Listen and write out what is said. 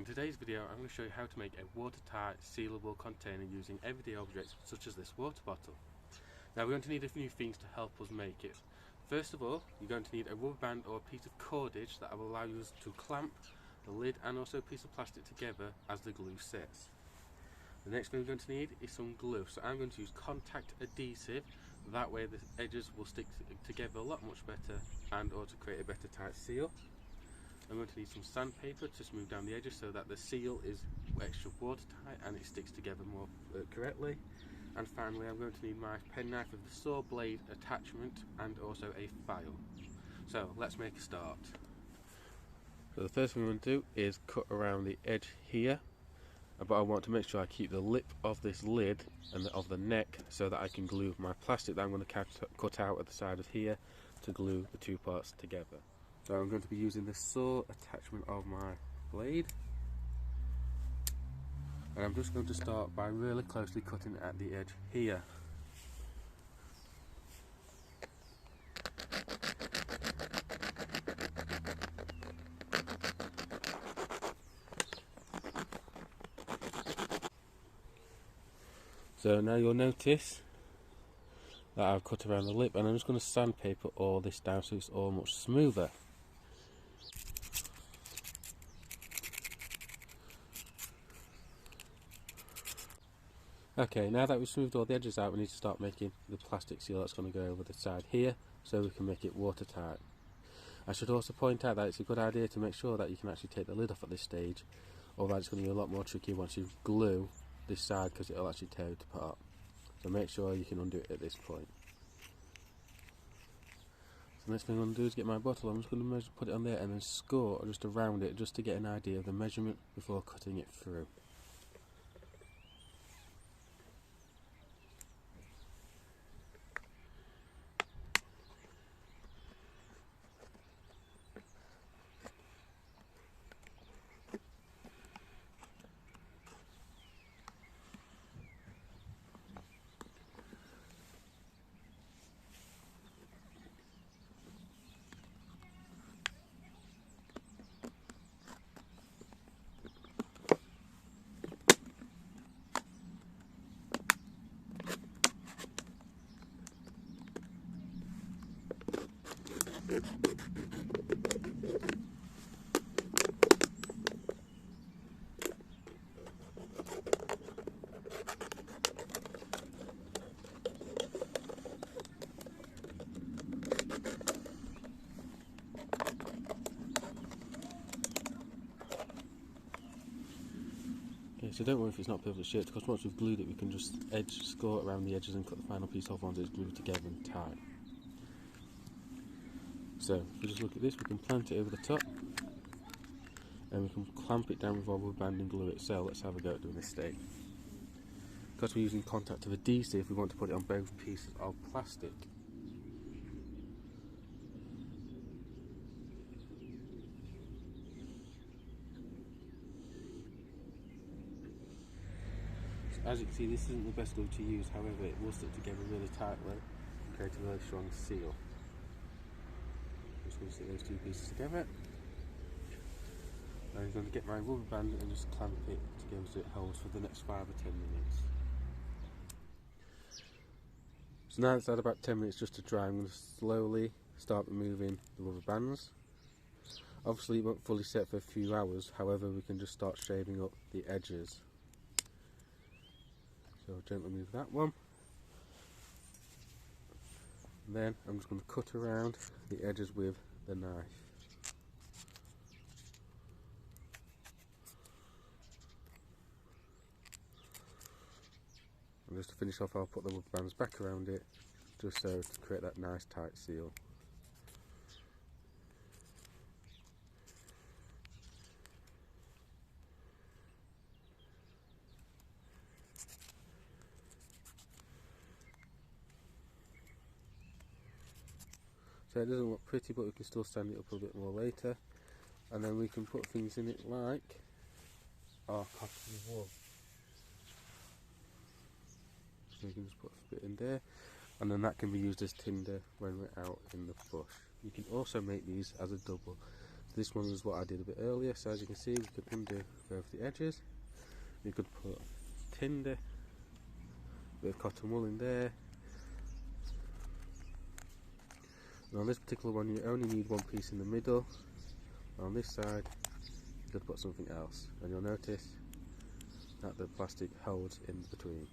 In today's video I'm going to show you how to make a watertight sealable container using everyday objects such as this water bottle. Now we're going to need a few things to help us make it. First of all, you're going to need a rubber band or a piece of cordage that will allow you to clamp the lid and also a piece of plastic together as the glue sets. The next thing we're going to need is some glue, so I'm going to use contact adhesive, that way the edges will stick together a lot much better and also create a better tight seal. I'm going to need some sandpaper to smooth down the edges so that the seal is extra watertight and it sticks together more correctly. And finally I'm going to need my penknife with the saw blade attachment and also a file. So let's make a start. So the first thing I'm going to do is cut around the edge here, but I want to make sure I keep the lip of this lid and of the neck so that I can glue my plastic that I'm going to cut out at the side of here to glue the two parts together. So I'm going to be using the saw attachment of my blade, and I'm just going to start by really closely cutting at the edge here. So now you'll notice that I've cut around the lip, and I'm just going to sandpaper all this down so it's all much smoother. Okay, now that we've smoothed all the edges out, we need to start making the plastic seal that's going to go over the side here so we can make it watertight. I should also point out that it's a good idea to make sure that you can actually take the lid off at this stage, otherwise it's going to be a lot more tricky once you glue this side because it'll actually tear it apart. So make sure you can undo it at this point. So the next thing I'm going to do is get my bottle. I'm just going to put it on there and then score just around it just to get an idea of the measurement before cutting it through. So don't worry if it's not perfectly shaped, because once we've glued it we can just score around the edges and cut the final piece off once it's glued together and tight. So if we just look at this, we can plant it over the top and we can clamp it down with our rubber band and glue it. So let's have a go at doing this stage. Because we're using contact adhesive, we want to put it on both pieces of plastic. As you can see, this isn't the best glue to use, however it will stick together really tightly and create a really strong seal. I'm just going to stick those two pieces together. Now I'm going to get my rubber band and just clamp it together so it holds for the next 5 or 10 minutes. So now it's had about 10 minutes just to dry, I'm going to slowly start removing the rubber bands. Obviously it won't fully set for a few hours, however we can just start shaving up the edges. So gently move that one. And then I'm just going to cut around the edges with the knife. And just to finish off, I'll put the rubber bands back around it, just so to create that nice tight seal. So it doesn't look pretty, but we can still stand it up a bit more later, and then we can put things in it like our cotton wool. So you can just put a bit in there, and then that can be used as tinder when we're out in the bush. You can also make these as a double This one is what I did a bit earlier, so as you can see we could undo both the edges. You could put tinder, a bit of cotton wool in there, and on this particular one you only need one piece in the middle. On this side you could put something else, and you'll notice that the plastic holds in between.